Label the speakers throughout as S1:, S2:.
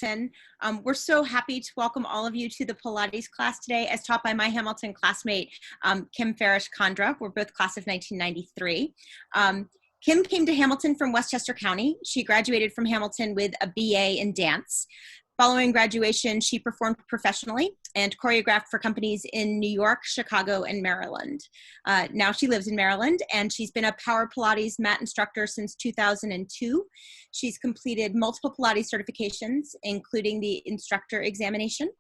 S1: We're so happy to welcome all of you to the Pilates class today as taught by my Hamilton classmate, Kim Farish Kandra. We're both class of 1993. Kim came to Hamilton from Westchester County. She graduated from Hamilton with a BA in dance. Following graduation, she performed professionally and choreographed for companies in New York, Chicago, and Maryland. Now she lives in Maryland, and she's been a Power Pilates mat instructor since 2002. She's completed multiple Pilates certifications, including the instructor examination.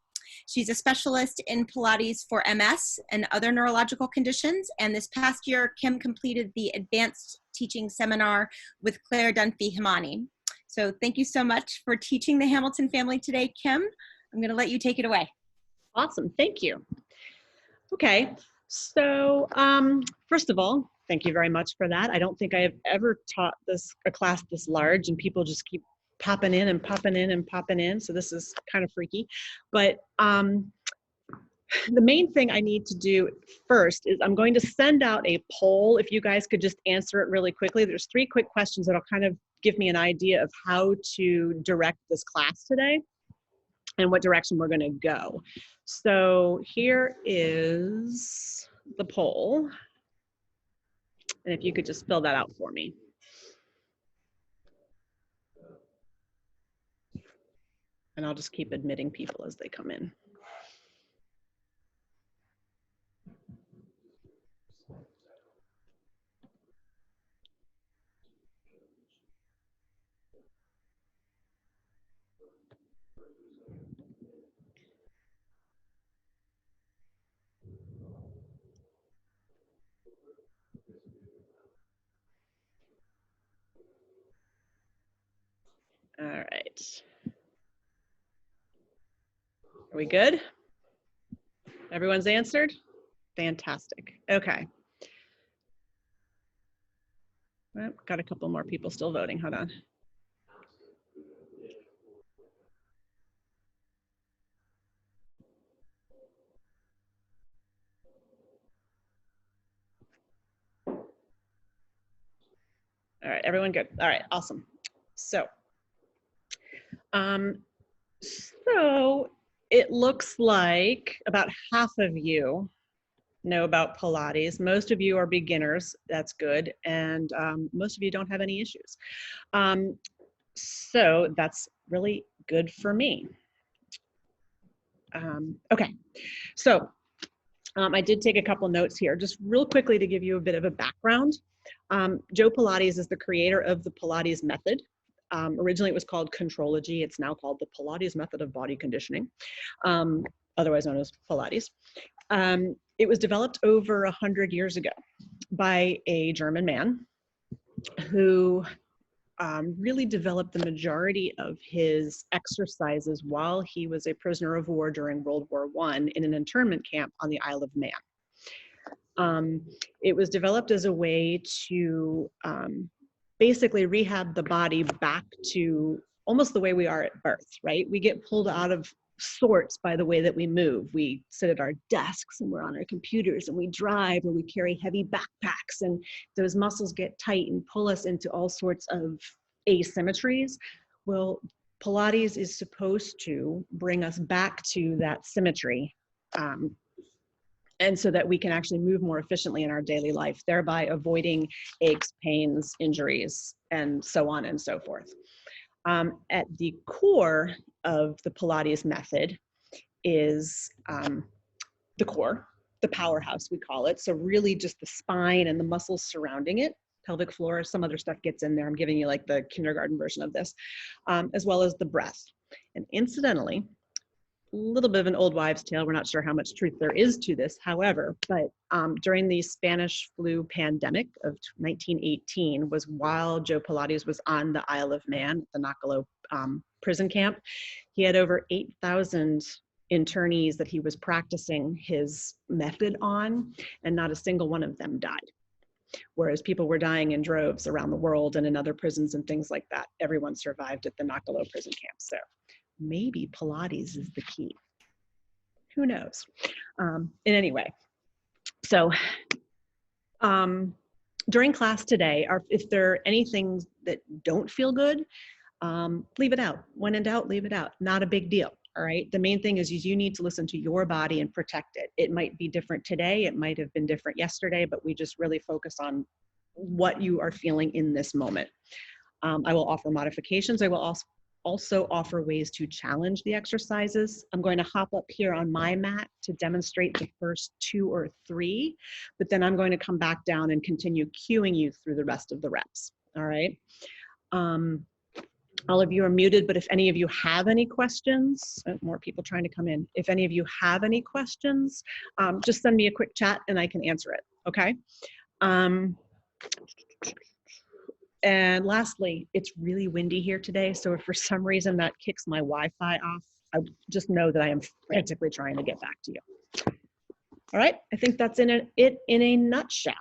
S1: She's a specialist in Pilates for MS and other neurological conditions, and this past year, Kim completed the Advanced Teaching Seminar with Claire Dunphy-Himani. So thank you so much for teaching the Hamilton family today, Kim. I'm going to let you take it away.
S2: Awesome. Thank you. Okay. So first of all, thank you very much for that. I don't think I have ever taught a class this large, and people just keep popping in and popping in and popping in. So this is kind of freaky. But the main thing I need to do first is I'm going to send out a poll. If you guys could just answer it really quickly. There's 3 quick questions that'll kind of give me an idea of how to direct this class today and what direction we're going to go. So here is the poll. And if you could just fill that out for me. And I'll just keep admitting people as they come in. All right. Are we good? Everyone's answered? Fantastic. Okay. Well, got a couple more people still voting. Hold on. All right, everyone good. All right, awesome. So it looks like about half of you know about Pilates. Most of you are beginners. That's good. And most of you don't have any issues. So that's really good for me. Okay, so I did take a couple notes here, just real quickly to give you a bit of a background. Joe Pilates is the creator of the Pilates method. Originally it was called Contrology. It's now called the Pilates method of body conditioning, otherwise known as Pilates. It was developed over 100 years ago by a German man who really developed the majority of his exercises while he was a prisoner of war during World War I in an internment camp on the Isle of Man. It was developed as a way to basically rehab the body back to almost the way we are at birth, right? We get pulled out of sorts by the way that we move. We sit at our desks and we're on our computers and we drive or we carry heavy backpacks, and those muscles get tight and pull us into all sorts of asymmetries. Well, Pilates is supposed to bring us back to that symmetry, and so that we can actually move more efficiently in our daily life, thereby avoiding aches, pains, injuries, and so on and so forth. At the core of the Pilates method is the core, the powerhouse we call it. So really just the spine and the muscles surrounding it, pelvic floor, some other stuff gets in there. I'm giving you like the kindergarten version of this, as well as the breath. And incidentally, a little bit of an old wives' tale. We're not sure how much truth there is to this, however, but during the Spanish flu pandemic of 1918 was while Joe Pilates was on the Isle of Man, the Nakalo prison camp. He had over 8,000 internees that he was practicing his method on, and not a single one of them died. Whereas people were dying in droves around the world and in other prisons and things like that. Everyone survived at the Nakalo prison camp. So maybe Pilates is the key. Who knows? In any way, so during class today, if there are any things that don't feel good, leave it out. When in doubt, leave it out. Not a big deal. All right. The main thing is you need to listen to your body and protect it. It might be different today. It might have been different yesterday, but we just really focus on what you are feeling in this moment. I will offer modifications. I will also offer ways to challenge the exercises. I'm going to hop up here on my mat to demonstrate the first 2 or 3, but then I'm going to come back down and continue cueing you through the rest of the reps. All right. All of you are muted, but if any of you have any questions, more people trying to come in. If any of you have any questions, just send me a quick chat and I can answer it, okay? And lastly, it's really windy here today, so if for some reason that kicks my Wi-Fi off, I just know that I am frantically trying to get back to you. All right, I think that's it in a nutshell.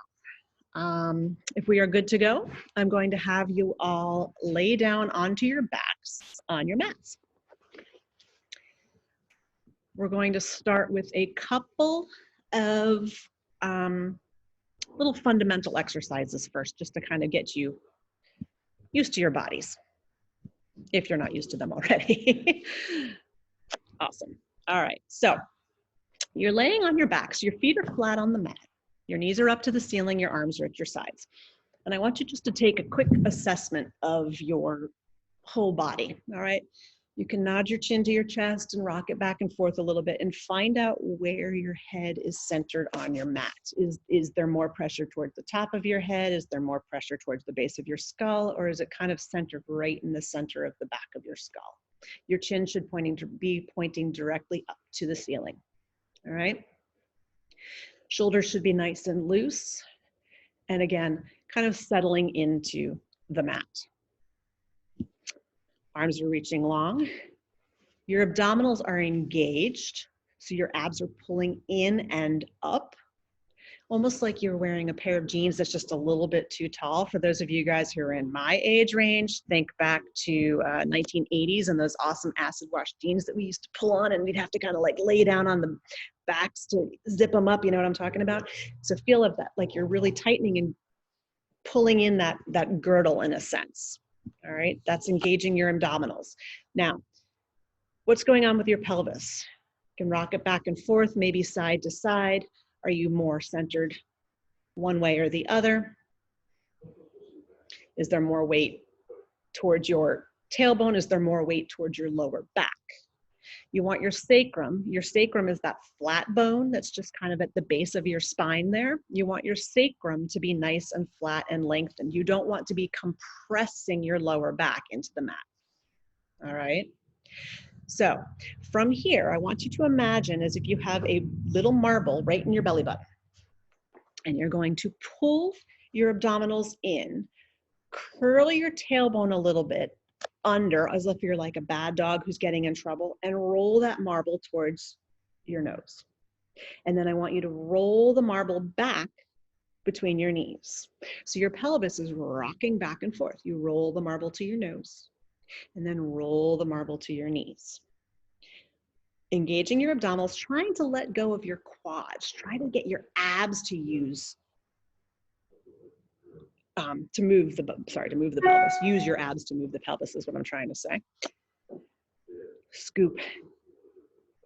S2: If we are good to go, I'm going to have you all lay down onto your backs on your mats. We're going to start with a couple of little fundamental exercises first, just to kind of get you used to your bodies, if you're not used to them already. Awesome. All right, so you're laying on your backs, your feet are flat on the mat. Your knees are up to the ceiling, your arms are at your sides. And I want you just to take a quick assessment of your whole body, all right? You can nod your chin to your chest and rock it back and forth a little bit and find out where your head is centered on your mat. Is there more pressure towards the top of your head? Is there more pressure towards the base of your skull? Or is it kind of centered right in the center of the back of your skull? Your chin should be pointing directly up to the ceiling, all right? Shoulders should be nice and loose. And again, kind of settling into the mat. Arms are reaching long. Your abdominals are engaged. So your abs are pulling in and up. Almost like you're wearing a pair of jeans that's just a little bit too tall. For those of you guys who are in my age range, think back to 1980s and those awesome acid wash jeans that we used to pull on, and we'd have to kind of like lay down on the backs to zip them up. You know what I'm talking about? So feel of that, like you're really tightening and pulling in that girdle in a sense. All right, that's engaging your abdominals. Now, what's going on with your pelvis? You can rock it back and forth, maybe side to side. Are you more centered one way or the other? Is there more weight towards your tailbone? Is there more weight towards your lower back? You want your sacrum. Your sacrum is that flat bone that's just kind of at the base of your spine there. You want your sacrum to be nice and flat and lengthened. You don't want to be compressing your lower back into the mat. All right? So from here, I want you to imagine as if you have a little marble right in your belly button. And you're going to pull your abdominals in, curl your tailbone a little bit under, as if you're like a bad dog who's getting in trouble, and roll that marble towards your nose. And then I want you to roll the marble back between your knees. So your pelvis is rocking back and forth. You roll the marble to your nose and then roll the marble to your knees. Engaging your abdominals, trying to let go of your quads. Try to get your abs to use, to move the pelvis. Use your abs to move the pelvis is what I'm trying to say. Scoop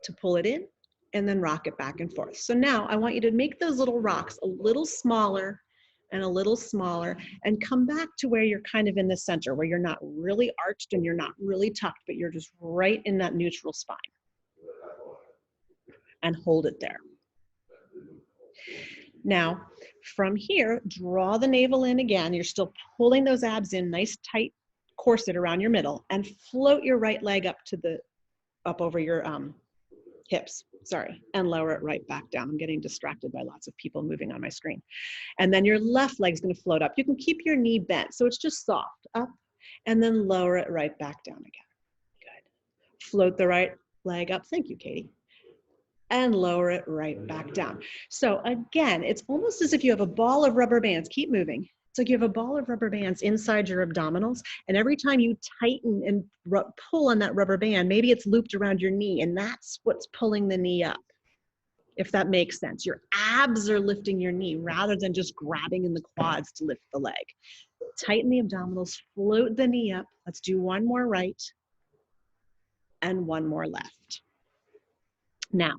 S2: to pull it in and then rock it back and forth. So now I want you to make those little rocks a little smaller and a little smaller and come back to where you're kind of in the center, where you're not really arched and you're not really tucked, but you're just right in that neutral spine. And hold it there. Now, from here, draw the navel in again. You're still pulling those abs in, nice tight corset around your middle, and float your right leg up over your hips, and lower it right back down. I'm getting distracted by lots of people moving on my screen. And then your left leg's gonna float up. You can keep your knee bent, so it's just soft, up, and then lower it right back down again. Good. Float the right leg up. Thank you, Katie. And lower it right back down. So again, it's almost as if you have a ball of rubber bands. Keep moving. It's like you have a ball of rubber bands inside your abdominals, and every time you tighten and pull on that rubber band, maybe it's looped around your knee, and that's what's pulling the knee up, if that makes sense. Your abs are lifting your knee rather than just grabbing in the quads to lift the leg. Tighten the abdominals, float the knee up. Let's do one more right and one more left. Now,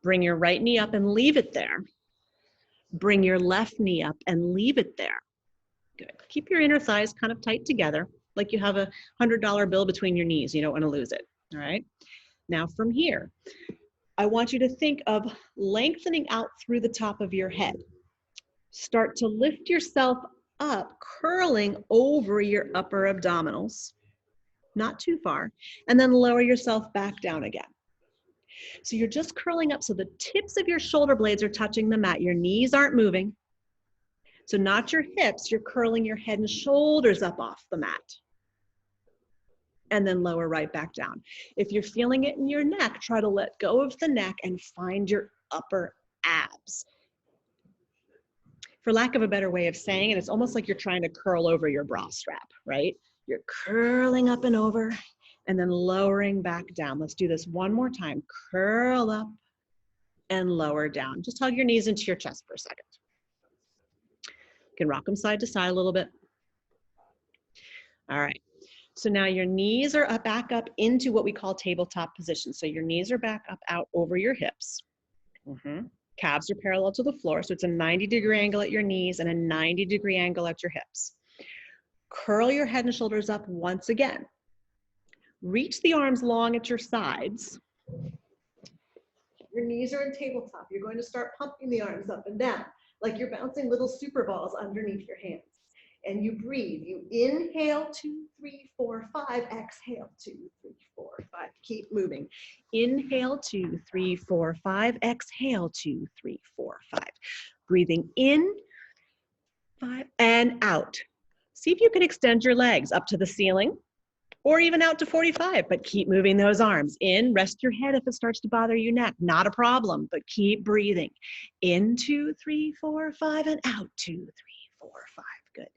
S2: bring your right knee up and leave it there. Bring your left knee up and leave it there. Good. Keep your inner thighs kind of tight together, like you have a $100 bill between your knees. You don't want to lose it, all right? Now from here, I want you to think of lengthening out through the top of your head. Start to lift yourself up, curling over your upper abdominals, not too far, and then lower yourself back down again. So you're just curling up so the tips of your shoulder blades are touching the mat. Your knees aren't moving. So not your hips, you're curling your head and shoulders up off the mat. And then lower right back down. If you're feeling it in your neck, try to let go of the neck and find your upper abs. For lack of a better way of saying it, it's almost like you're trying to curl over your bra strap, right? You're curling up and over and then lowering back down. Let's do this one more time. Curl up and lower down. Just hug your knees into your chest for a second. You can rock them side to side a little bit. All right. So now your knees are up, back up into what we call tabletop position. So your knees are back up out over your hips. Calves are parallel to the floor. So it's a 90-degree angle at your knees and a 90-degree angle at your hips. Curl your head and shoulders up once again. Reach the arms long at your sides. Your knees are in tabletop. You're going to start pumping the arms up and down like you're bouncing little super balls underneath your hands. And you breathe. You inhale, 2, 3, 4, 5. Exhale, 2, 3, 4, 5. Keep moving. Inhale, 2, 3, 4, 5. Exhale, 2, 3, 4, 5. Breathing in, 5, and out. See if you can extend your legs up to the ceiling or even out to 45, but keep moving those arms. In, rest your head if it starts to bother your neck. Not a problem, but keep breathing. In, 2, 3, 4, 5, and out, 2, 3, 4, 5. Good.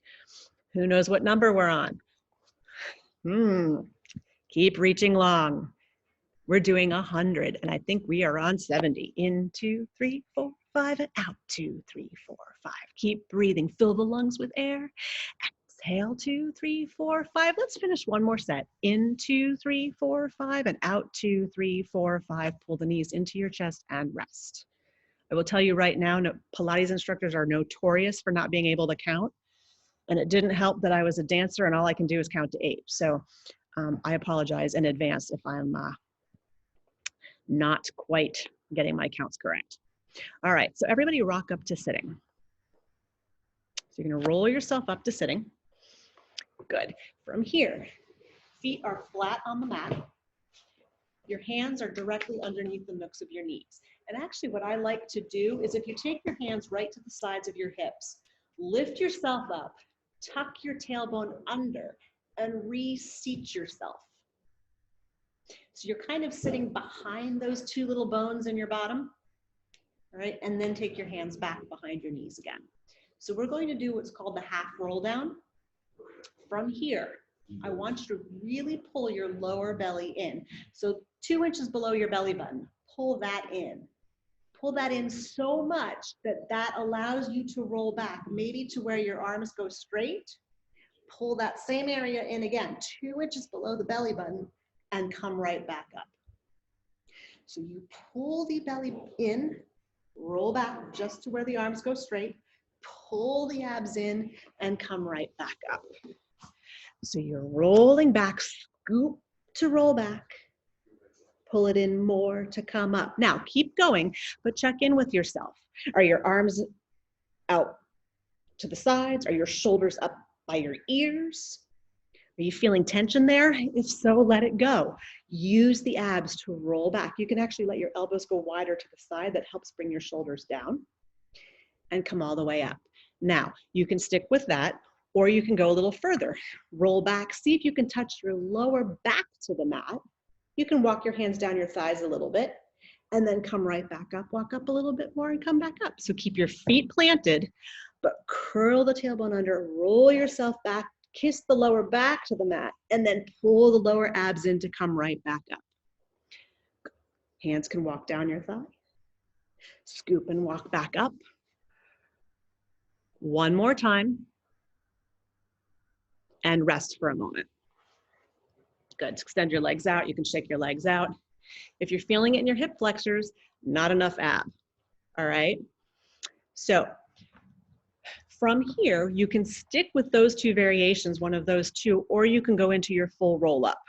S2: Who knows what number we're on? Keep reaching long. We're doing 100, and I think we are on 70. In, 2, 3, 4, 5, and out, 2, 3, 4, 5. Keep breathing. Fill the lungs with air. Exhale, 2, 3, 4, 5. Let's finish one more set. In, 2, 3, 4, 5, and out, 2, 3, 4, 5. Pull the knees into your chest and rest. I will tell you right now, Pilates instructors are notorious for not being able to count. And it didn't help that I was a dancer and all I can do is count to 8. So I apologize in advance if I'm not quite getting my counts correct. All right, so everybody rock up to sitting. So you're gonna roll yourself up to sitting. Good. From here, feet are flat on the mat. Your hands are directly underneath the nooks of your knees. And actually what I like to do is if you take your hands right to the sides of your hips, lift yourself up, tuck your tailbone under, and reseat yourself. So you're kind of sitting behind those two little bones in your bottom, all right? And then take your hands back behind your knees again. So we're going to do what's called the half roll down. From here, I want you to really pull your lower belly in. So 2 inches below your belly button, pull that in. Pull that in so much that that allows you to roll back, maybe to where your arms go straight. Pull that same area in again, 2 inches below the belly button, and come right back up. So you pull the belly in, roll back just to where the arms go straight, pull the abs in, and come right back up. So you're rolling back, scoop to roll back. Pull it in more to come up. Now keep going, but check in with yourself. Are your arms out to the sides? Are your shoulders up by your ears? Are you feeling tension there? If so, let it go. Use the abs to roll back. You can actually let your elbows go wider to the side. That helps bring your shoulders down and come all the way up. Now, you can stick with that, or you can go a little further. Roll back. See if you can touch your lower back to the mat. You can walk your hands down your thighs a little bit and then come right back up. Walk up a little bit more and come back up. So keep your feet planted, but curl the tailbone under, roll yourself back, kiss the lower back to the mat, and then pull the lower abs in to come right back up. Hands can walk down your thigh. Scoop and walk back up. One more time. and rest for a moment. Good. Extend your legs out. You can shake your legs out. If you're feeling it in your hip flexors, not enough ab. All right. So from here, you can stick with those two variations, one of those two, or you can go into your full roll up.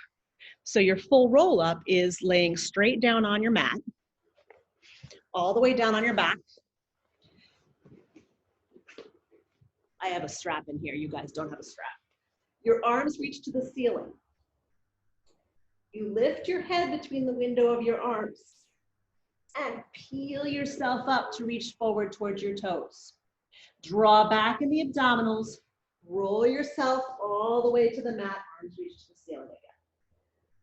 S2: So your full roll up is laying straight down on your mat, all the way down on your back. I have a strap in here. You guys don't have a strap. Your arms reach to the ceiling. You lift your head between the window of your arms and peel yourself up to reach forward towards your toes. Draw back in the abdominals, roll yourself all the way to the mat, arms reach to the ceiling again.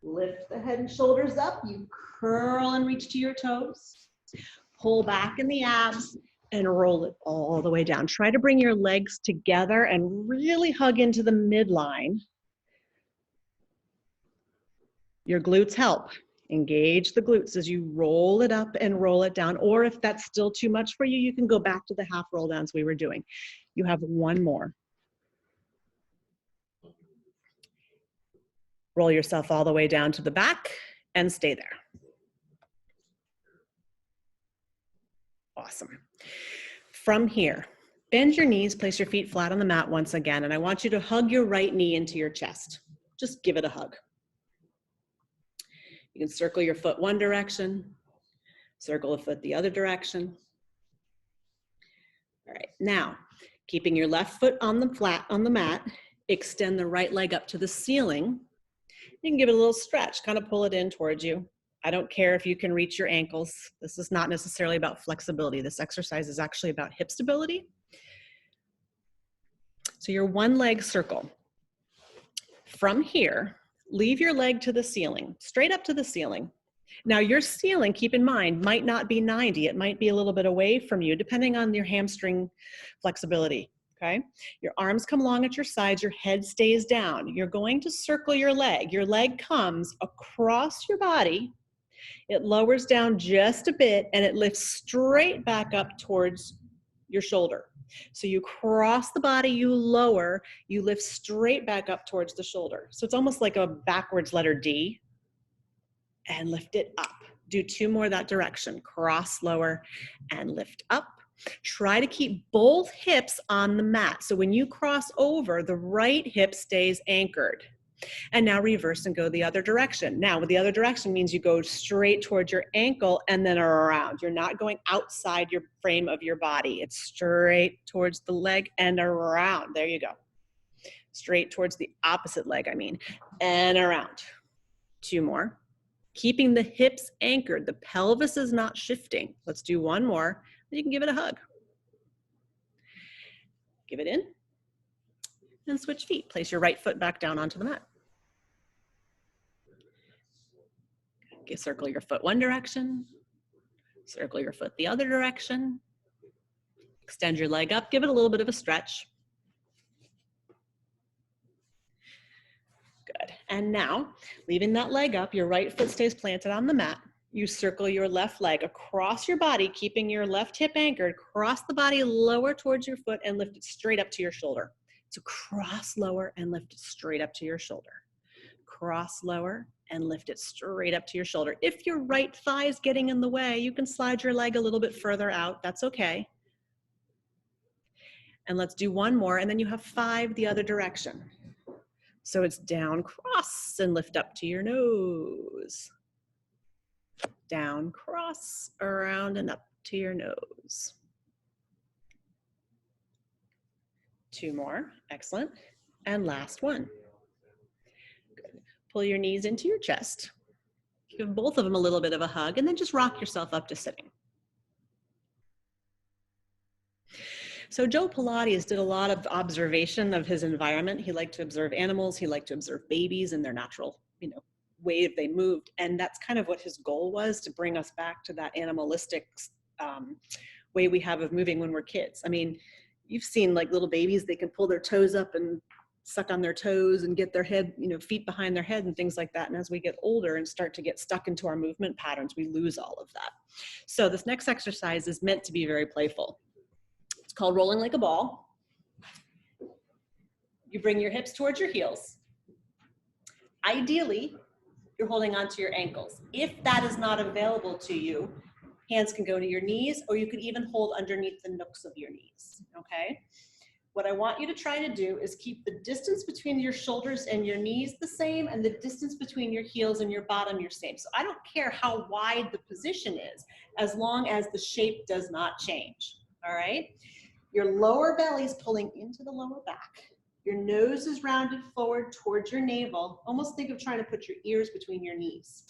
S2: Lift the head and shoulders up, you curl and reach to your toes. Pull back in the abs and roll it all the way down. Try to bring your legs together and really hug into the midline. Your glutes help. Engage the glutes as you roll it up and roll it down. Or if that's still too much for you, you can go back to the half roll downs we were doing. You have one more. Roll yourself all the way down to the back and stay there. Awesome. From here, bend your knees, place your feet flat on the mat once again, and I want you to hug your right knee into your chest. Just give it a hug. You can circle your foot one direction, circle the foot the other direction. All right, now, keeping your left foot on the flat on the mat, extend the right leg up to the ceiling. You can give it a little stretch, kind of pull it in towards you. I don't care if you can reach your ankles. This is not necessarily about flexibility. This exercise is actually about hip stability. So your one leg circle. From here, leave your leg to the ceiling, straight up to the ceiling. Now your ceiling, keep in mind, might not be 90. It might be a little bit away from you, depending on your hamstring flexibility, okay? Your arms come along at your sides, your head stays down. You're going to circle your leg. Your leg comes across your body. It lowers down just a bit and it lifts straight back up towards your shoulder. So you cross the body, you lower, you lift straight back up towards the shoulder. So it's almost like a backwards letter D, and lift it up. Do two more that direction. Cross, lower, and lift up. Try to keep both hips on the mat. So when you cross over, the right hip stays anchored. And now reverse and go the other direction. Now, the other direction means you go straight towards your ankle and then around. You're not going outside your frame of your body. It's straight towards the leg and around. There you go. Straight towards the opposite leg, and around. Two more. Keeping the hips anchored. The pelvis is not shifting. Let's do one more. You can give it a hug. Give it in. And switch feet. Place your right foot back down onto the mat. Okay, circle your foot one direction. Circle your foot the other direction. Extend your leg up. Give it a little bit of a stretch. Good. And now, leaving that leg up, your right foot stays planted on the mat. You circle your left leg across your body, keeping your left hip anchored. Cross the body, lower towards your foot, and lift it straight up to your shoulder. So cross, lower, and lift it straight up to your shoulder. Cross, lower, and lift it straight up to your shoulder. If your right thigh is getting in the way, you can slide your leg a little bit further out. That's okay. And let's do one more, and then you have 5 the other direction. So it's down, cross, and lift up to your nose. Down, cross, around, and up to your nose. 2 more, excellent. And last one. Good. Pull your knees into your chest. Give both of them a little bit of a hug, and then just rock yourself up to sitting. So Joe Pilates did a lot of observation of his environment. He liked to observe animals. He liked to observe babies and their natural, way they moved. And that's kind of what his goal was, to bring us back to that animalistic way we have of moving when we're kids. You've seen like little babies, they can pull their toes up and suck on their toes and get their head, feet behind their head and things like that. And as we get older and start to get stuck into our movement patterns, we lose all of that. So this next exercise is meant to be very playful. It's called rolling like a ball. You bring your hips towards your heels. Ideally, you're holding onto your ankles. If that is not available to you, hands can go to your knees, or you could even hold underneath the nooks of your knees, okay? What I want you to try to do is keep the distance between your shoulders and your knees the same, and the distance between your heels and your bottom your same. So I don't care how wide the position is, as long as the shape does not change, all right? Your lower belly is pulling into the lower back. Your nose is rounded forward towards your navel. Almost think of trying to put your ears between your knees.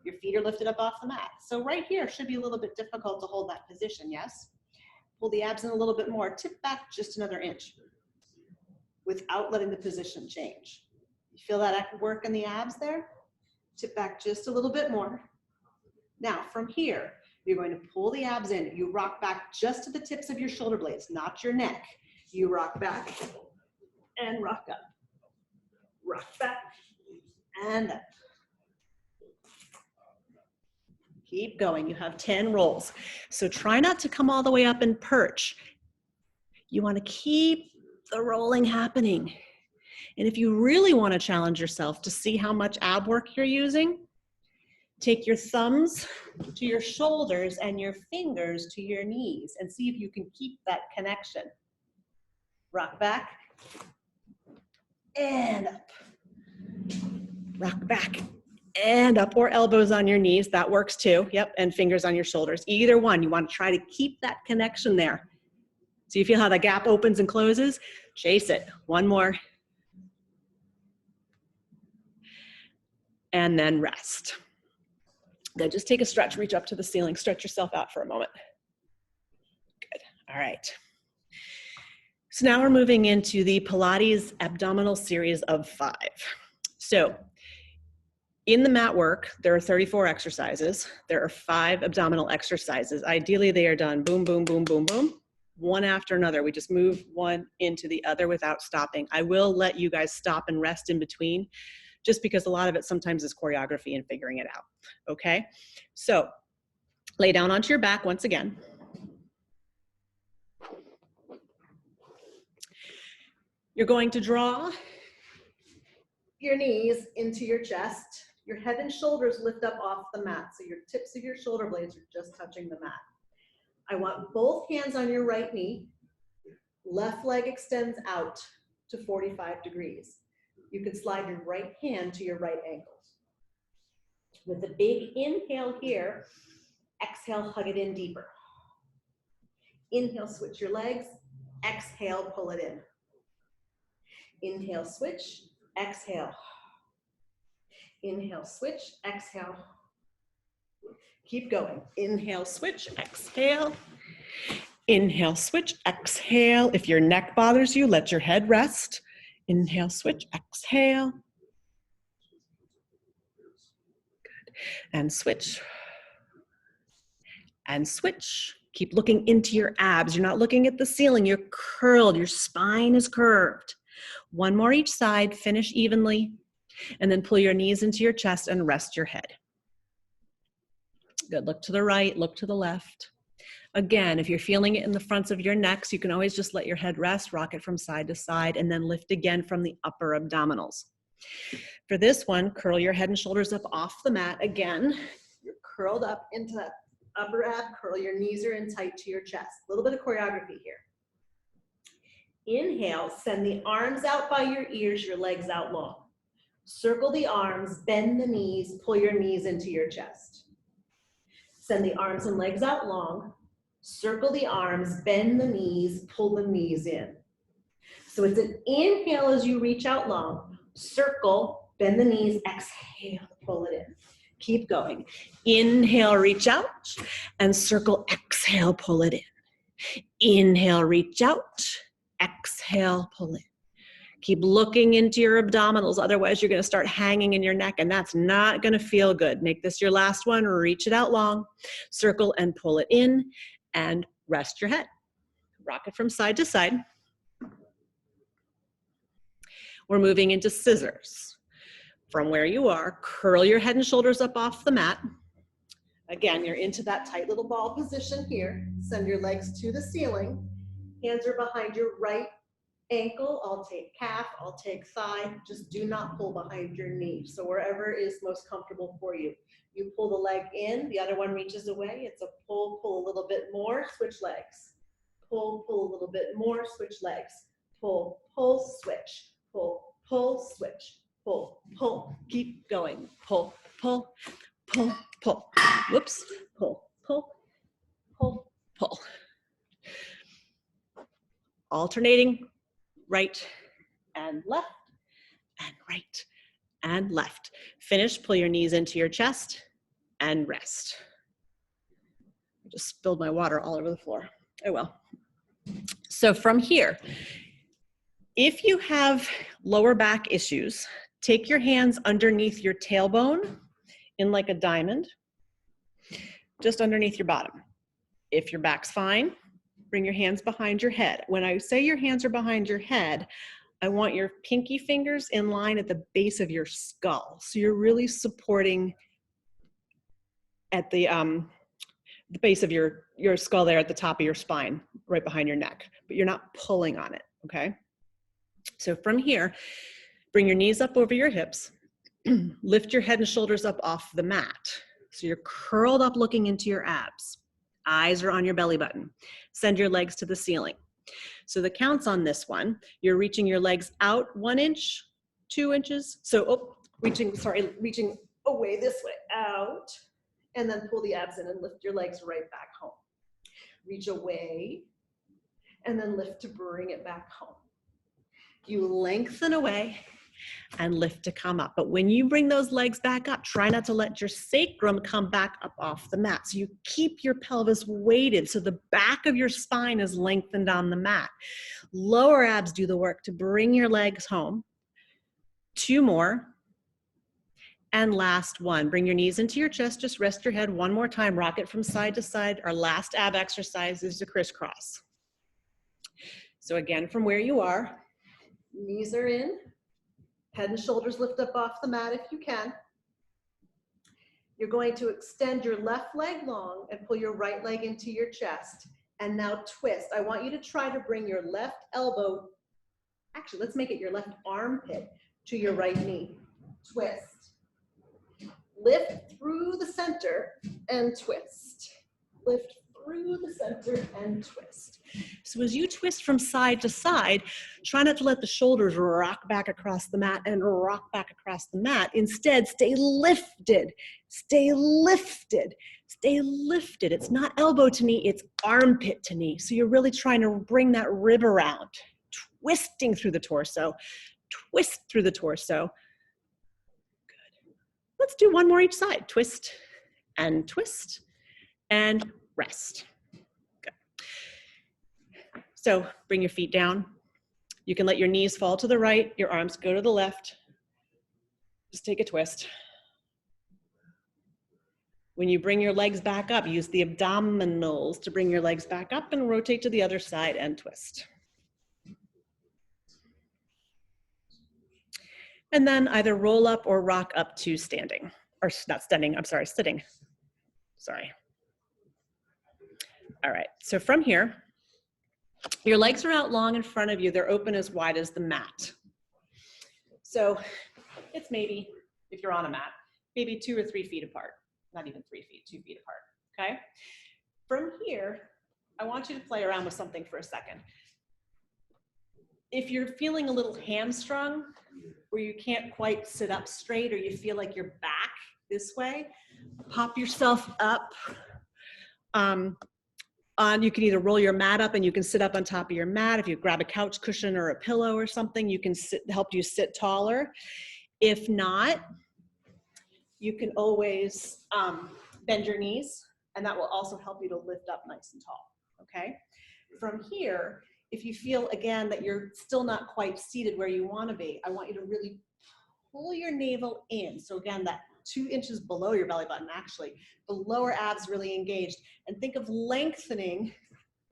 S2: Your feet are lifted up off the mat. So right here should be a little bit difficult to hold that position, yes? Pull the abs in a little bit more. Tip back just another inch without letting the position change. You feel that work in the abs there? Tip back just a little bit more. Now from here, you're going to pull the abs in. You rock back just to the tips of your shoulder blades, not your neck. You rock back and rock up. Rock back and up. Keep going. You have 10 rolls. So try not to come all the way up and perch. You want to keep the rolling happening. And if you really want to challenge yourself to see how much ab work you're using, take your thumbs to your shoulders and your fingers to your knees and see if you can keep that connection. Rock back and up. Rock back and up, or elbows on your knees. That works too. Yep, and fingers on your shoulders. Either one. You want to try to keep that connection there. So you feel how the gap opens and closes? Chase it. One more. And then rest. Good. Just take a stretch. Reach up to the ceiling. Stretch yourself out for a moment. Good. All right. So now we're moving into the Pilates abdominal series of 5. So in the mat work, there are 34 exercises. There are 5 abdominal exercises. Ideally, they are done boom, boom, boom, boom, boom, one after another. We just move one into the other without stopping. I will let you guys stop and rest in between, just because a lot of it sometimes is choreography and figuring it out, okay? So lay down onto your back once again. You're going to draw your knees into your chest. Your head and shoulders lift up off the mat, so your tips of your shoulder blades are just touching the mat. I want both hands on your right knee. Left leg extends out to 45 degrees. You can slide your right hand to your right ankle. With a big inhale here, exhale, hug it in deeper. Inhale, switch your legs. Exhale, pull it in. Inhale, switch. Exhale. Inhale, switch, exhale. Keep going. Inhale, switch, exhale. Inhale, switch, exhale. If your neck bothers you, let your head rest. Inhale, switch, exhale. Good. And switch. And switch. Keep looking into your abs. You're not looking at the ceiling. You're curled. Your spine is curved. One more each side. Finish evenly. And then pull your knees into your chest and rest your head. Good. Look to the right, look to the left. Again, if you're feeling it in the fronts of your necks, you can always just let your head rest, rock it from side to side, and then lift again from the upper abdominals. For this one, curl your head and shoulders up off the mat. Again, you're curled up into that upper ab curl. Your knees are in tight to your chest. A little bit of choreography here. Inhale, send the arms out by your ears, your legs out long. Circle the arms, bend the knees, pull your knees into your chest. Send the arms and legs out long. Circle the arms, bend the knees, pull the knees in. So it's an inhale as you reach out long. Circle, bend the knees, exhale, pull it in. Keep going. Inhale, reach out, and circle, exhale, pull it in. Inhale, reach out, exhale, pull it. Keep looking into your abdominals, otherwise you're going to start hanging in your neck, and that's not going to feel good. Make this your last one. Reach it out long, circle and pull it in, and rest your head. Rock it from side to side. We're moving into scissors. From where you are, curl your head and shoulders up off the mat. Again, you're into that tight little ball position here. Send your legs to the ceiling. Hands are behind your right ankle, I'll take calf, I'll take thigh. Just do not pull behind your knee. So wherever is most comfortable for you. You pull the leg in, the other one reaches away. It's a pull, pull a little bit more, switch legs. Pull, pull a little bit more, switch legs. Pull, pull, switch. Pull, pull, switch. Pull, pull, keep going. Pull, pull, pull, pull. Whoops. Pull, pull, pull, pull. Alternating right and left and right and left. Finish, pull your knees into your chest and rest. I just spilled my water all over the floor. Oh well. So from here, if you have lower back issues, take your hands underneath your tailbone in like a diamond, just underneath your bottom. If your back's fine, bring your hands behind your head. When I say your hands are behind your head, I want your pinky fingers in line at the base of your skull. So you're really supporting at the base of your skull there at the top of your spine, right behind your neck, but you're not pulling on it, okay? So from here, bring your knees up over your hips, lift your head and shoulders up off the mat. So you're curled up looking into your abs. Eyes are on your belly button. Send your legs to the ceiling. So the counts on this one, you're reaching your legs out 1 inch, 2 inches. So, reaching away this way, out, and then pull the abs in and lift your legs right back home. Reach away, and then lift to bring it back home. You lengthen away and lift to come up. But when you bring those legs back up, try not to let your sacrum come back up off the mat. So you keep your pelvis weighted so the back of your spine is lengthened on the mat. Lower abs do the work to bring your legs home. 2 more. And last one, bring your knees into your chest, just rest your head one more time, rock it from side to side. Our last ab exercise is the crisscross. So again, from where you are, knees are in, head and shoulders lift up off the mat if you can. You're going to extend your left leg long and pull your right leg into your chest. And now twist. I want you to try to bring your left elbow, actually, let's make it your left armpit to your right knee. Twist. Lift through the center and twist. Lift through the center and twist. So as you twist from side to side, try not to let the shoulders rock back across the mat and rock back across the mat. Instead, stay lifted, stay lifted, stay lifted. It's not elbow to knee, it's armpit to knee. So you're really trying to bring that rib around, twisting through the torso, twist through the torso. Let's do one more each side. Twist and rest. Good. So bring your feet down. You can let your knees fall to the right, your arms go to the left. Just take a twist. When you bring your legs back up, use the abdominals to bring your legs back up and rotate to the other side and twist. And then either roll up or rock up to standing, or not standing, I'm sorry, sitting. Sorry. All right, so from here, your legs are out long in front of you. They're open as wide as the mat. So it's maybe, if you're on a mat, maybe 2 or 3 feet apart. Not even 3 feet, 2 feet apart, okay? From here, I want you to play around with something for a second. If you're feeling a little hamstrung, where you can't quite sit up straight, or you feel like you're back this way, pop yourself up. You can either roll your mat up and you can sit up on top of your mat. If you grab a couch cushion or a pillow or something, you can help you sit taller. If not, you can always bend your knees, and that will also help you to lift up nice and tall, okay? From here, if you feel, again, that you're still not quite seated where you want to be, I want you to really pull your navel in. So again, that 2 inches below your belly button, actually, the lower abs really engaged. And think of lengthening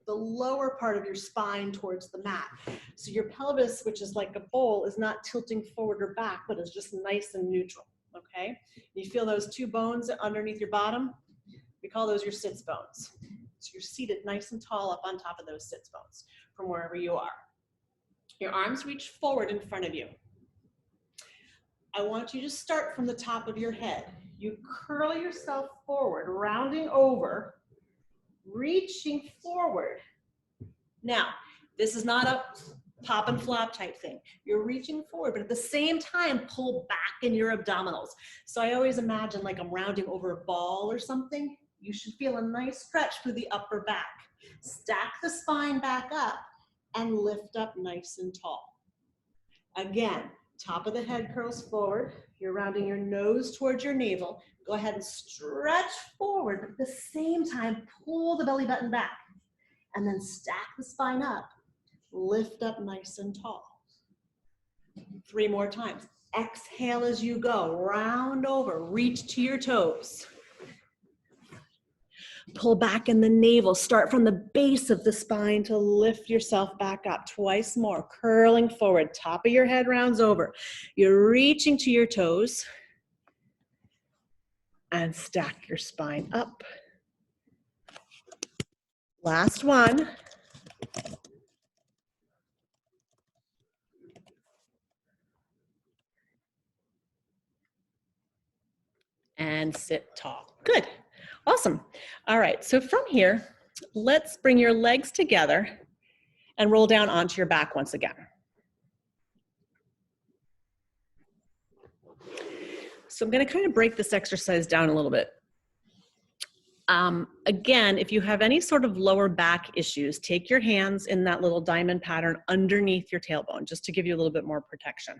S2: the lower part of your spine towards the mat. So your pelvis, which is like a bowl, is not tilting forward or back, but is just nice and neutral, okay? You feel those 2 bones underneath your bottom? We call those your sits bones. So you're seated nice and tall up on top of those sits bones from wherever you are. Your arms reach forward in front of you. I want you to start from the top of your head. You curl yourself forward, rounding over, reaching forward. Now, this is not a pop and flop type thing. You're reaching forward, but at the same time, pull back in your abdominals. So I always imagine like I'm rounding over a ball or something. You should feel a nice stretch through the upper back. Stack the spine back up and lift up nice and tall. Again, top of the head curls forward. You're rounding your nose towards your navel. Go ahead and stretch forward, but at the same time, pull the belly button back. And then stack the spine up. Lift up nice and tall. 3 more times. Exhale as you go. Round over. Reach to your toes. Pull back in the navel. Start from the base of the spine to lift yourself back up. Twice more. Curling forward. Top of your head rounds over. You're reaching to your toes. And stack your spine up. Last one. And sit tall. Good. Awesome. All right, so from here, let's bring your legs together and roll down onto your back once again. So I'm going to kind of break this exercise down a little bit. Again, if you have any sort of lower back issues, take your hands in that little diamond pattern underneath your tailbone, just to give you a little bit more protection.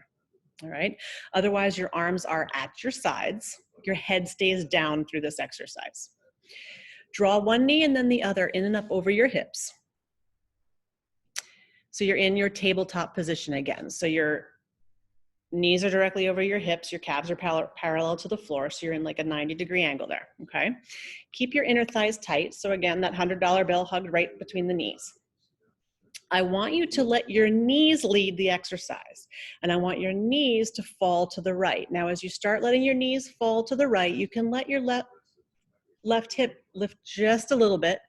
S2: All right. Otherwise, your arms are at your sides. Your head stays down through this exercise. Draw one knee and then the other in and up over your hips. So you're in your tabletop position again. So your knees are directly over your hips. Your calves are parallel to the floor. So you're in like a 90-degree angle there. Okay. Keep your inner thighs tight. So again, that $100 bill hugged right between the knees. I want you to let your knees lead the exercise, and I want your knees to fall to the right. Now, as you start letting your knees fall to the right, you can let your left hip lift just a little bit,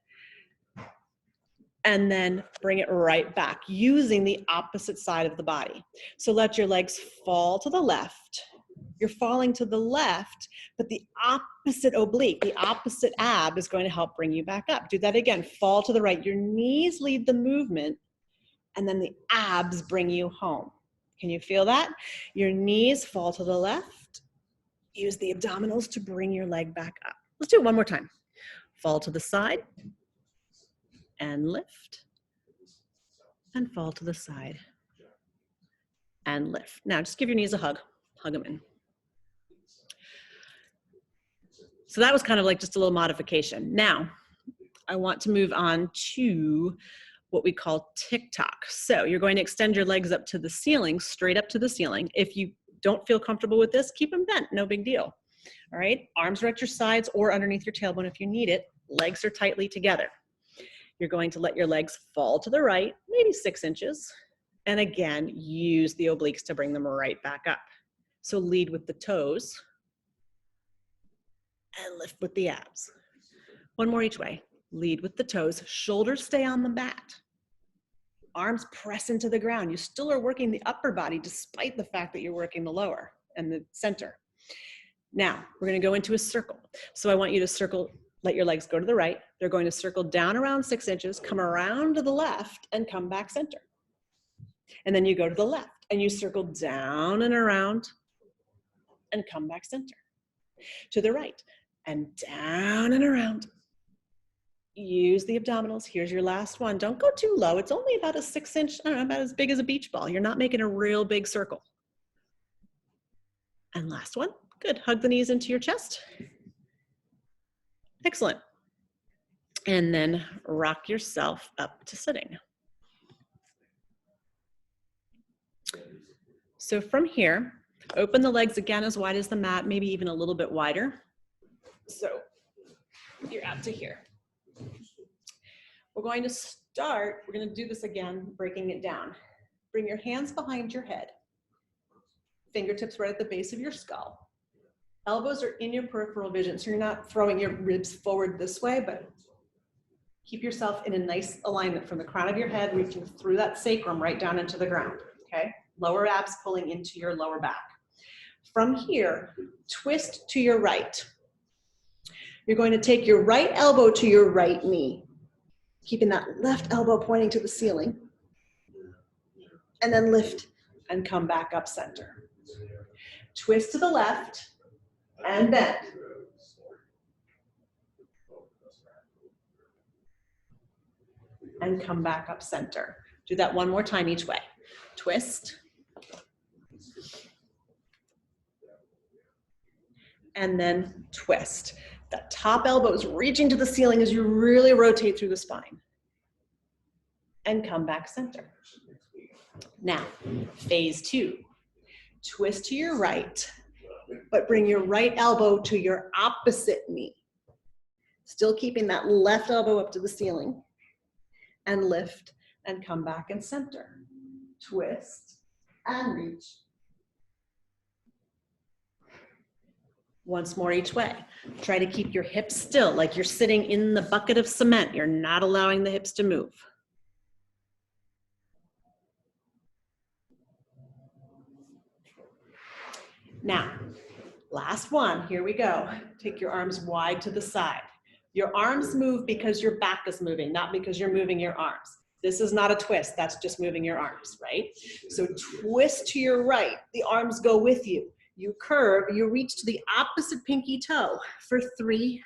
S2: and then bring it right back using the opposite side of the body. So let your legs fall to the left. You're falling to the left, but the opposite oblique, the opposite ab is going to help bring you back up. Do that again. Fall to the right. Your knees lead the movement, and then the abs bring you home. Can you feel that? Your knees fall to the left. Use the abdominals to bring your leg back up. Let's do it one more time. Fall to the side and lift, and fall to the side and lift. Now just give your knees a hug. Hug them in. So that was kind of like just a little modification. Now I want to move on to what we call tick-tock. So you're going to extend your legs up to the ceiling, straight up to the ceiling. If you don't feel comfortable with this, keep them bent, no big deal. All right, arms are at your sides or underneath your tailbone if you need it. Legs are tightly together. You're going to let your legs fall to the right, maybe 6 inches. And again, use the obliques to bring them right back up. So lead with the toes and lift with the abs. One more each way. Lead with the toes, shoulders stay on the mat. Arms press into the ground. You still are working the upper body despite the fact that you're working the lower and the center. Now, we're going to go into a circle. So I want you to circle, let your legs go to the right. They're going to circle down around 6 inches, come around to the left, and come back center. And then you go to the left, and you circle down and around, and come back center. To the right, and down and around. Use the abdominals. Here's your last one. Don't go too low. It's only about a 6 inch, I don't know, about as big as a beach ball. You're not making a real big circle. And last one. Good. Hug the knees into your chest. Excellent. And then rock yourself up to sitting. So from here, open the legs again as wide as the mat, maybe even a little bit wider. So you're out to here. We're going to start, we're going to do this again, breaking it down. Bring your hands behind your head. Fingertips right at the base of your skull. Elbows are in your peripheral vision, so you're not throwing your ribs forward this way, but Keep yourself in a nice alignment from the crown of your head, reaching through that sacrum right down into the ground, okay? Lower abs pulling into your lower back. From here, twist to your right. You're going to take your right elbow to your right knee, keeping that left elbow pointing to the ceiling, and then lift and come back up center. Twist to the left and bend. And come back up center. Do that one more time each way. Twist. And then twist. That top elbow is reaching to the ceiling as you really rotate through the spine. And come back center. Now, phase 2. Twist to your right, but bring your right elbow to your opposite knee. Still keeping that left elbow up to the ceiling. And lift and come back and center. Twist and reach. Once more each way. Try to keep your hips still, like you're sitting in the bucket of cement. You're not allowing the hips to move. Now, last one, here we go. Take your arms wide to the side. Your arms move because your back is moving, not because you're moving your arms. This is not a twist, that's just moving your arms, right? So twist to your right, the arms go with you. You curve, you reach to the opposite pinky toe for 3,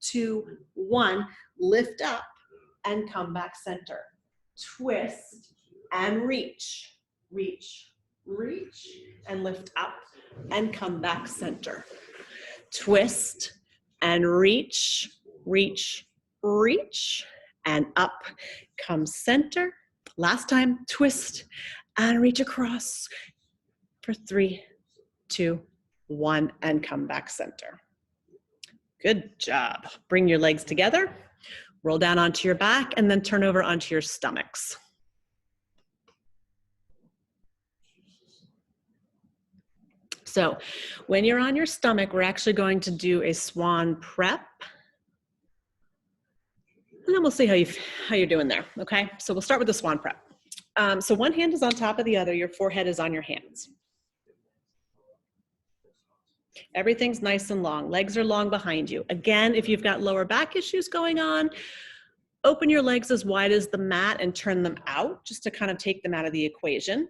S2: 2, 1. Lift up and come back center. Twist and reach, reach, reach, and lift up and come back center. Twist and reach, reach, reach, and up, come center. Last time, twist and reach across for 3, 2, 1, and come back center. Good job. Bring your legs together, roll down onto your back, and then turn over onto your stomachs. So when you're on your stomach, we're actually going to do a swan prep. And then we'll see how you're doing there, okay? So we'll start with the swan prep. So one hand is on top of the other, your forehead is on your hands. Everything's nice and long, legs are long behind you. Again, if you've got lower back issues going on, open your legs as wide as the mat and turn them out just to kind of take them out of the equation.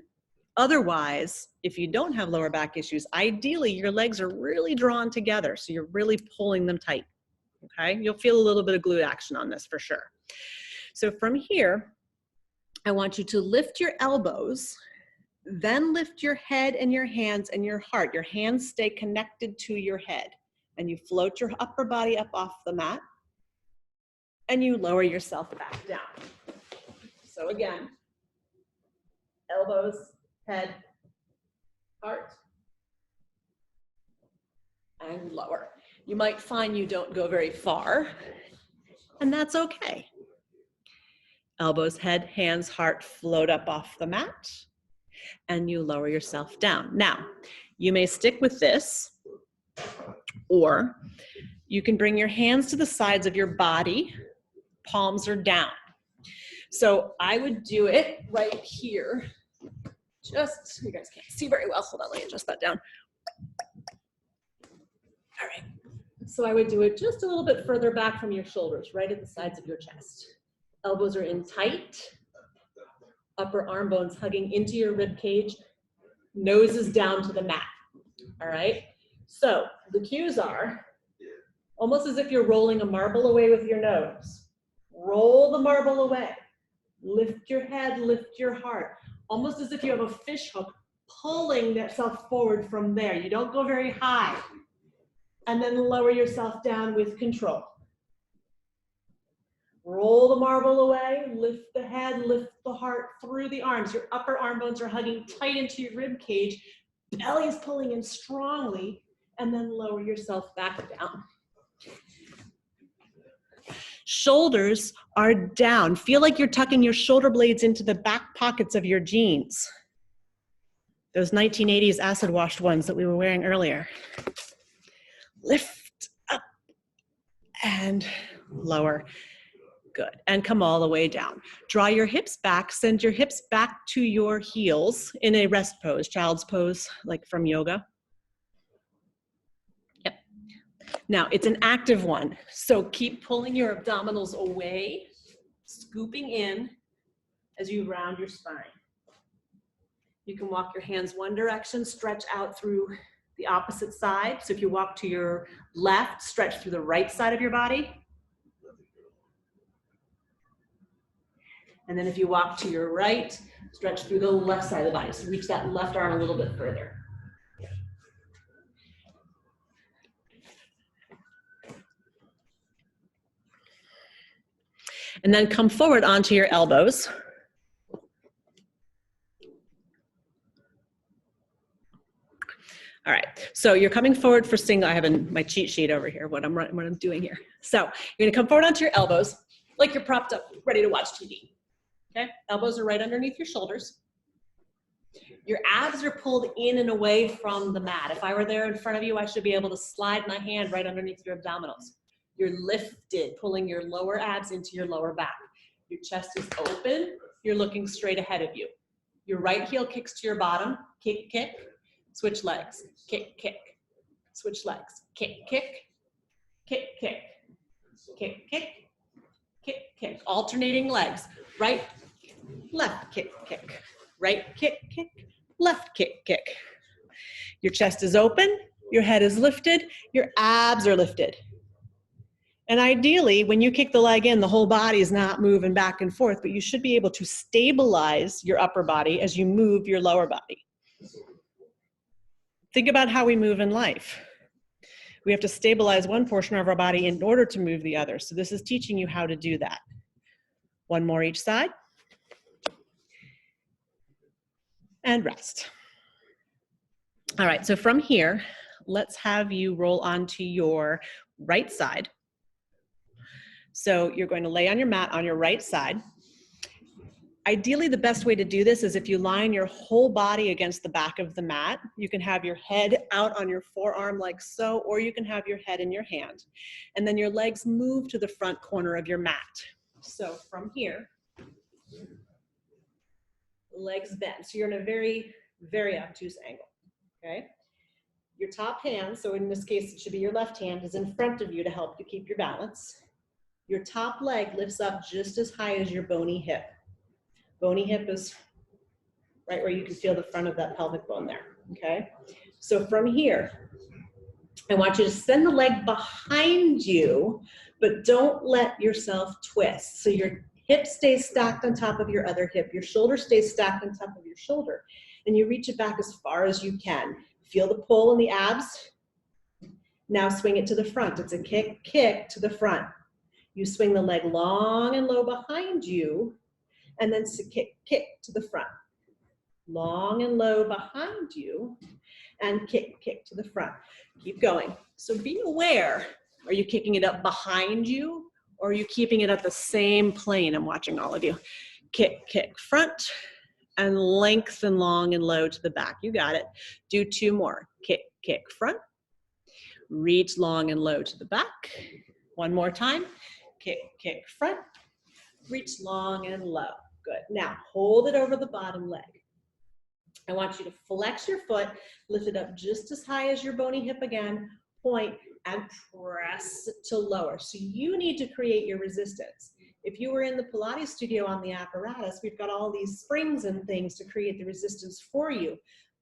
S2: Otherwise, if you don't have lower back issues, ideally your legs are really drawn together, so you're really pulling them tight. Okay, you'll feel a little bit of glute action on this for sure. So from here, I want you to lift your elbows, then lift your head and your hands and your heart. Your hands stay connected to your head, and you float your upper body up off the mat, and you lower yourself back down. So again, elbows, head, heart, and lower. You might find you don't go very far, and that's okay. Elbows, head, hands, heart, float up off the mat, and you lower yourself down. Now, you may stick with this, or you can bring your hands to the sides of your body, palms are down. So I would do it right here. Just, you guys can't see very well. Hold on, let me adjust that down. All right. So I would do it just a little bit further back from your shoulders, right at the sides of your chest. Elbows are in tight. Upper arm bones hugging into your rib cage. Nose is down to the mat. All right. So the cues are almost as if you're rolling a marble away with your nose. Roll the marble away. Lift your head, lift your heart. Almost as if you have a fish hook pulling yourself forward from there. You don't go very high. And then lower yourself down with control. Roll the marble away, lift the head, lift the heart through the arms. Your upper arm bones are hugging tight into your rib cage. Belly is pulling in strongly, and then lower yourself back down. Shoulders are down. Feel like you're tucking your shoulder blades into the back pockets of your jeans. Those 1980s acid washed ones that we were wearing earlier. Lift up and lower. Good. And come all the way down. Draw your hips back. Send your hips back to your heels in a rest pose, child's pose, like from yoga. Yep. Now, it's an active one. So keep pulling your abdominals away, scooping in as you round your spine. You can walk your hands one direction, stretch out through the opposite side. So if you walk to your left, stretch through the right side of your body. And then if you walk to your right, stretch through the left side of the body. So reach that left arm a little bit further. And then come forward onto your elbows. All right, so you're coming forward for single. I have my cheat sheet over here, what I'm doing here. So you're gonna come forward onto your elbows, like you're propped up, ready to watch TV. Okay, elbows are right underneath your shoulders. Your abs are pulled in and away from the mat. If I were there in front of you, I should be able to slide my hand right underneath your abdominals. You're lifted, pulling your lower abs into your lower back. Your chest is open, you're looking straight ahead of you. Your right heel kicks to your bottom, kick, kick, switch legs, kick, kick, switch legs, kick, kick, kick, kick, kick, kick, kick, kick, alternating legs, right, left, kick, kick, right, kick, kick, left, kick, kick. Your chest is open, your head is lifted, your abs are lifted. And ideally, when you kick the leg in, the whole body is not moving back and forth, but you should be able to stabilize your upper body as you move your lower body. Think about how we move in life. We have to stabilize one portion of our body in order to move the other. So this is teaching you how to do that. One more each side. And rest. All right, so from here, let's have you roll onto your right side. So you're going to lay on your mat on your right side. Ideally, the best way to do this is if you line your whole body against the back of the mat. You can have your head out on your forearm like so, or you can have your head in your hand. And then your legs move to the front corner of your mat. So from here, legs bend. So you're in a very, very obtuse angle, okay? Your top hand, so in this case, it should be your left hand, is in front of you to help you keep your balance. Your top leg lifts up just as high as your bony hip. Bony hip is right where you can feel the front of that pelvic bone there, okay? So from here, I want you to send the leg behind you, but don't let yourself twist. So your hip stays stacked on top of your other hip, your shoulder stays stacked on top of your shoulder, and you reach it back as far as you can. Feel the pull in the abs. Now swing it to the front. It's a kick, kick to the front. You swing the leg long and low behind you, and then kick, kick to the front. Long and low behind you, and kick, kick to the front. Keep going. So be aware, are you kicking it up behind you, or are you keeping it at the same plane? I'm watching all of you. Kick, kick, front, and lengthen long and low to the back. You got it. Do two more. Kick, kick, front. Reach long and low to the back. One more time. Kick, kick, front. Reach long and low. Good. Now, hold it over the bottom leg. I want you to flex your foot, lift it up just as high as your bony hip again, point, and press it to lower. So you need to create your resistance. If you were in the Pilates studio on the apparatus, we've got all these springs and things to create the resistance for you.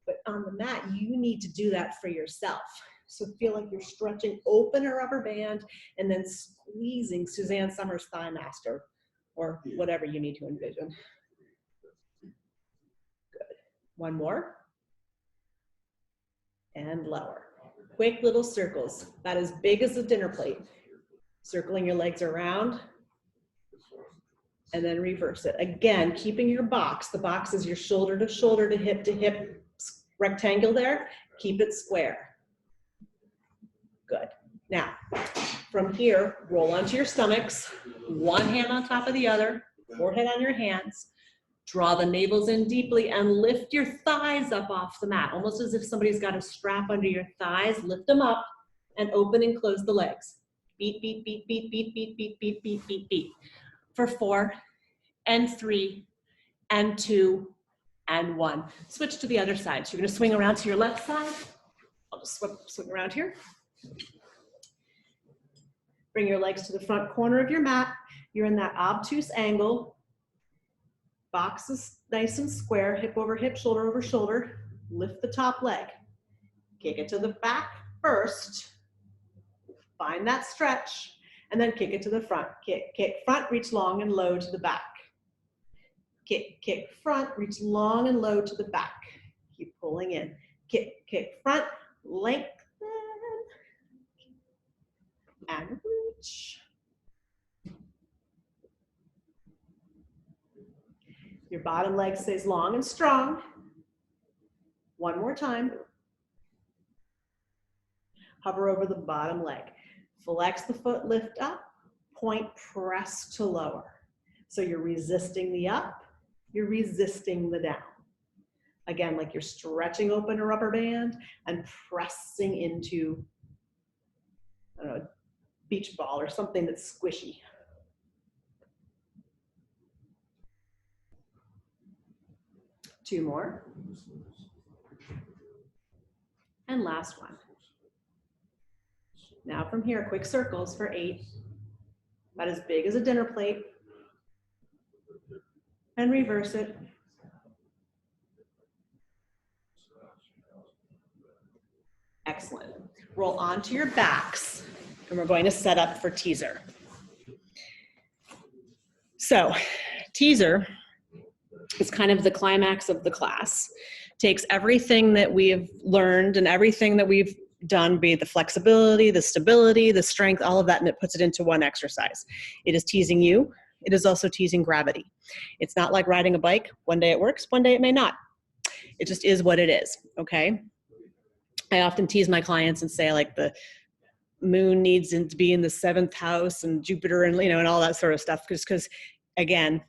S2: But on the mat, you need to do that for yourself. So feel like you're stretching open a rubber band and then squeezing Suzanne Summers' thigh master or whatever you need to envision. Good. One more. And lower. Quick little circles, about as big as a dinner plate. Circling your legs around and then reverse it. Again, keeping your box. The box is your shoulder to hip rectangle there. Keep it square. Good. Now, from here, roll onto your stomachs, one hand on top of the other, forehead on your hands. Draw the navels in deeply and lift your thighs up off the mat, almost as if somebody's got a strap under your thighs. Lift them up and open and close the legs. Beat, beat, beat, beat, beat, beat, beat, beat, beat, beat, beat. for 4 and 3 and 2 and 1. Switch to the other side. So you're gonna swing around to your left side. I'll just swing around here. Bring your legs to the front corner of your mat. You're in that obtuse angle. Box is nice and square, hip over hip, shoulder over shoulder. Lift the top leg. Kick it to the back first. Find that stretch, and then kick it to the front. Kick, kick, front, reach long and low to the back. Kick, kick, front, reach long and low to the back. Keep pulling in. Kick, kick, front, lengthen, and reach. Your bottom leg stays long and strong. One more time. Hover over the bottom leg. Flex the foot, lift up, point, press to lower. So you're resisting the up, you're resisting the down. Again, like you're stretching open a rubber band and pressing into, I don't know, a beach ball or something that's squishy. Two more. And last one. Now from here, quick circles for 8, about as big as a dinner plate. And reverse it. Excellent. Roll onto your backs, and we're going to set up for teaser. So, teaser is kind of the climax of the class. Takes everything that we've learned and everything that we've done, be it the flexibility, the stability, the strength, all of that, and it puts it into one exercise. It is teasing you. It is also teasing gravity. It's not like riding a bike. One day it works, one day it may not. It just is what it is, okay? I often tease my clients and say, like, the moon needs to be in the 7th house and Jupiter and, you know, and all that sort of stuff, because again,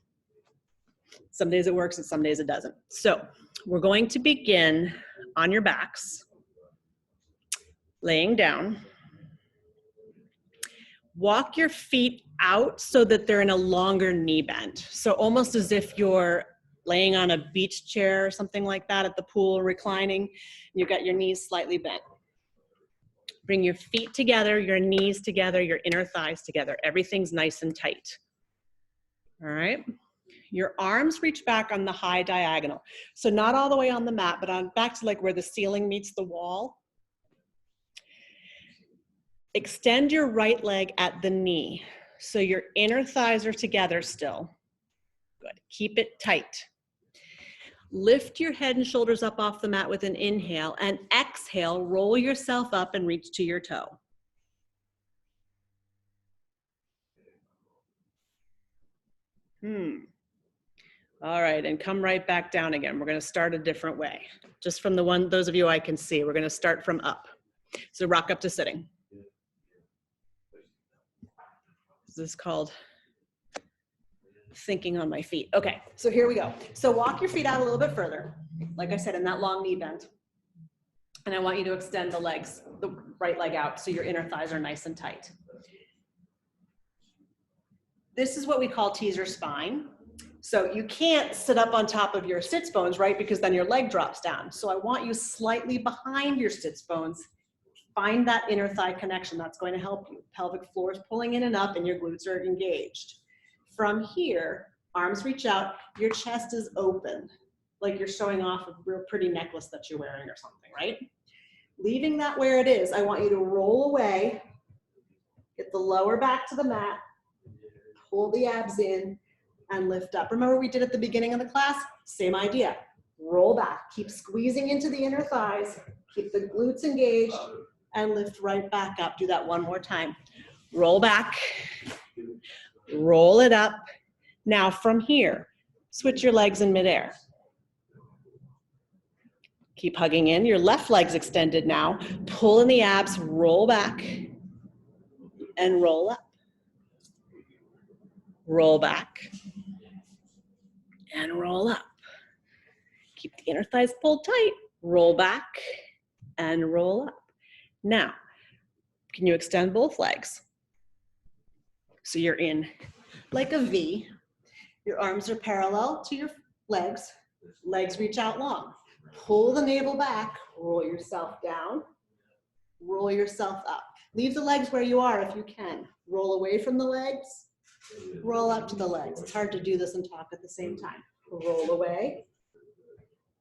S2: some days it works and some days it doesn't. So we're going to begin on your backs, laying down. Walk your feet out so that they're in a longer knee bend. So almost as if you're laying on a beach chair or something like that at the pool, reclining. You've got your knees slightly bent. Bring your feet together, your knees together, your inner thighs together. Everything's nice and tight. All right. Your arms reach back on the high diagonal. So not all the way on the mat, but on back to like where the ceiling meets the wall. Extend your right leg at the knee. So your inner thighs are together still. Good. Keep it tight. Lift your head and shoulders up off the mat with an inhale, and exhale, roll yourself up and reach to your toe. All right, and come right back down again. We're going to start a different way. Just from those of you I can see, we're going to start from up. So rock up to sitting. This is called thinking on my feet. Okay, so here we go. So walk your feet out a little bit further, like I said, in that long knee bend. And I want you to extend the legs, the right leg out, so your inner thighs are nice and tight. This is what we call teaser spine. So you can't sit up on top of your sits bones, right? Because then your leg drops down. So I want you slightly behind your sits bones. Find that inner thigh connection. That's going to help you. Pelvic floor is pulling in and up and your glutes are engaged. From here, arms reach out, your chest is open, like you're showing off a real pretty necklace that you're wearing or something, right? Leaving that where it is, I want you to roll away, get the lower back to the mat, pull the abs in, and lift up. Remember we did at the beginning of the class? Same idea. Roll back, keep squeezing into the inner thighs, keep the glutes engaged, and lift right back up. Do that one more time. Roll back, roll it up. Now from here, switch your legs in midair. Keep hugging in. Your left leg's extended now. Pull in the abs, roll back, and roll up. Roll back, and roll up. Keep the inner thighs pulled tight. Roll back, and roll up. Now, can you extend both legs? So you're in like a V. Your arms are parallel to your legs. Legs reach out long. Pull the navel back, roll yourself down, roll yourself up. Leave the legs where you are if you can. Roll away from the legs, roll up to the legs. It's hard to do this and talk at the same time. Roll away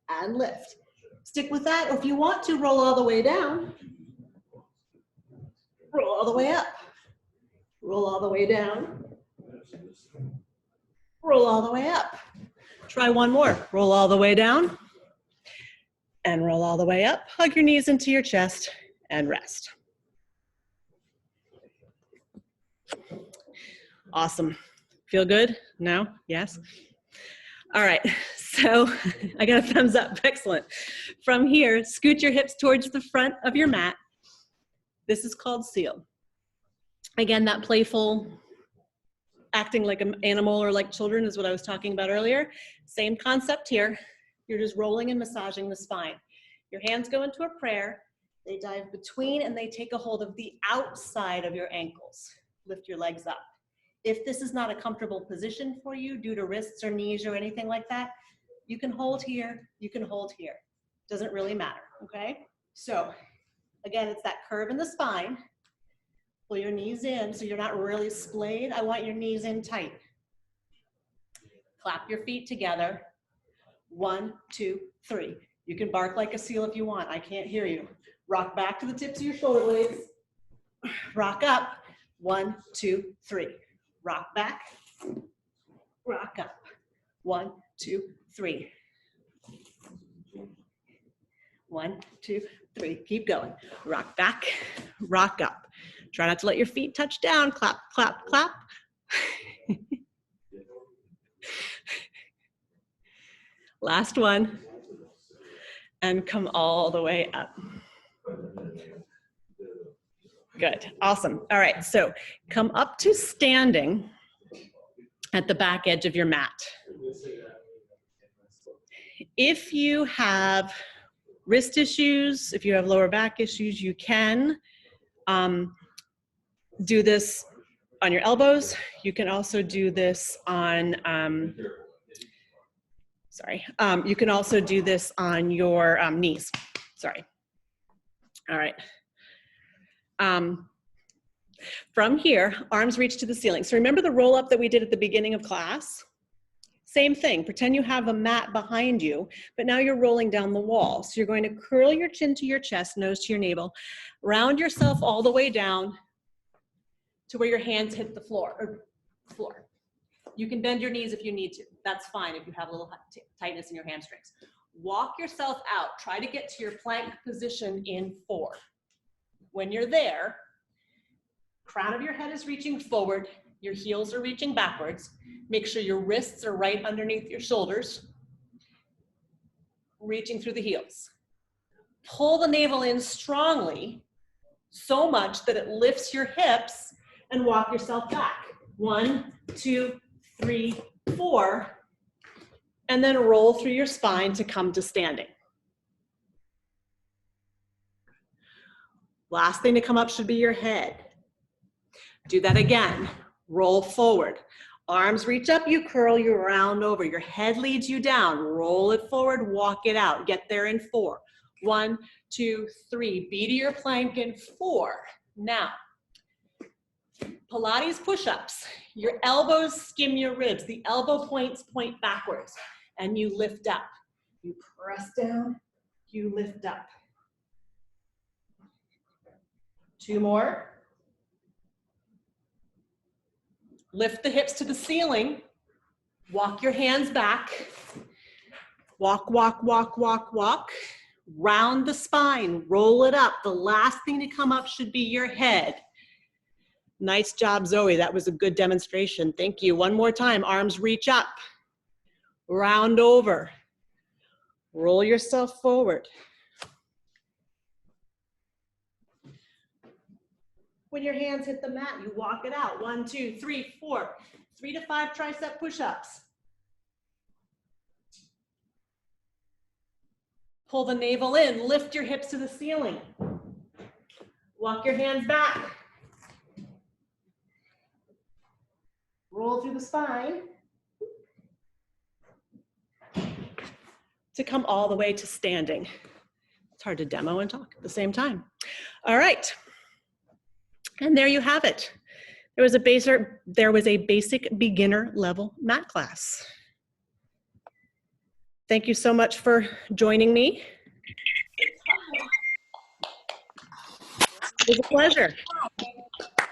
S2: and lift. Stick with that, or if you want to, roll all the way down. Roll all the way up. Roll all the way down. Roll all the way up. Try one more. Roll all the way down and roll all the way up. Hug your knees into your chest and rest. Awesome. Feel good? No? Yes? All right, so I got a thumbs up. Excellent. From here, scoot your hips towards the front of your mat. This is called seal. Again, that playful acting like an animal or like children is what I was talking about earlier. Same concept here. You're just rolling and massaging the spine. Your hands go into a prayer. They dive between and they take a hold of the outside of your ankles. Lift your legs up. If this is not a comfortable position for you due to wrists or knees or anything like that, you can hold here, you can hold here. Doesn't really matter, okay? So again, it's that curve in the spine. Pull your knees in so you're not really splayed. I want your knees in tight. Clap your feet together. 1, 2, 3. You can bark like a seal if you want. I can't hear you. Rock back to the tips of your shoulder blades. Rock up. 1, 2, 3. Rock back. Rock up. 1, 2, 3. 1, 2, 3. Keep going. Rock back. Rock up. Try not to let your feet touch down. Clap, clap, clap. Last one. And come all the way up. Good, awesome. All right, so come up to standing at the back edge of your mat. If you have wrist issues, if you have lower back issues, you can do this on your elbows. You can also do this on, you can also do this on your knees. Sorry. All right. From here, arms reach to the ceiling. So remember the roll up that we did at the beginning of class? Same thing, pretend you have a mat behind you, but now you're rolling down the wall. So you're going to curl your chin to your chest, nose to your navel, round yourself all the way down to where your hands hit the floor. You can bend your knees if you need to. That's fine if you have a little tightness in your hamstrings. Walk yourself out. Try to get to your plank position in 4. When you're there, crown of your head is reaching forward, your heels are reaching backwards. Make sure your wrists are right underneath your shoulders, reaching through the heels. Pull the navel in strongly, so much that it lifts your hips, and walk yourself back. 1, 2, 3, 4, and then roll through your spine to come to standing. Last thing to come up should be your head. Do that again. Roll forward. Arms reach up, you curl, you round over. Your head leads you down. Roll it forward, walk it out. Get there in 4. 1, 2, 3. Be to your plank in 4. Now, Pilates push-ups. Your elbows skim your ribs. The elbow points point backwards. And you lift up. You press down, you lift up. 2 more. Lift the hips to the ceiling. Walk your hands back. Walk, walk, walk, walk, walk. Round the spine, roll it up. The last thing to come up should be your head. Nice job, Zoe. That was a good demonstration. Thank you. One more time. Arms reach up. Round over. Roll yourself forward. When your hands hit the mat, you walk it out. 1, 2, 3, 4. 3 to 5 tricep push-ups. Pull the navel in. Lift your hips to the ceiling. Walk your hands back.
S3: Roll through the spine.
S2: To come all the way to standing. It's hard to demo and talk at the same time. All right. And there you have it. There was a basic beginner level mat class. Thank you so much for joining me. It was a pleasure.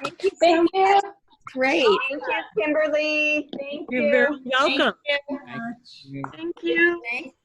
S1: Thank you.
S3: Thank you.
S1: Great.
S4: Thank you, Kimberly. Thank
S2: You're
S4: you.
S2: very welcome.
S4: Thank you.
S1: Thanks.